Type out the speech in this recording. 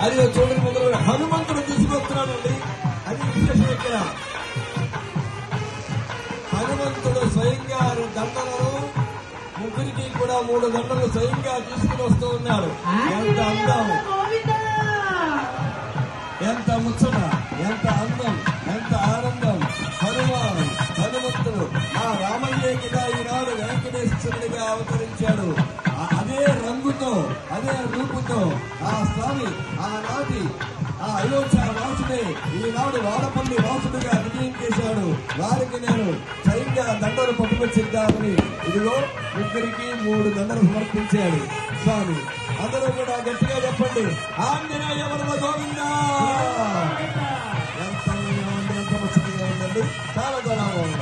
అది చూడండి, మొదలు హనుమంతుడు తీసుకొస్తున్నాడండి. అది విశేషం. ఇక్కడ హనుమంతుడు స్వయంగా దండలను ముగ్గురికి కూడా 3 దండలు స్వయంగా తీసుకుని వస్తూ ఉన్నాడు. ఎంత అందం, ఎంత ముచ్చట, ఎంత అందం, ఎంత ఆనందం. హనుమంతుడు ఆ రామయ్యే కదా ఈనాడు వెంకటేశ్వరుడిగా అవతరించాడు. అదే రంగుతో, అదే రూపుతో ఆ స్వామి ఆనాటి ఆ అయోధ్య వాసుడే ఈనాడు వాడపల్లి వాసుడుగా విజయం చేశాడు. వారికి నేను స్వయంగా దండలు పట్టుకొచ్చిద్దామని ఇదిగో ముగ్గురికి 3 దండలు సమర్పించాడు స్వామి. అందరూ కూడా గట్టిగా చెప్పండి, ఆంజనేయ వరద గోవిందా. ఎంత ముచ్చటగా ఉందండి, చాలా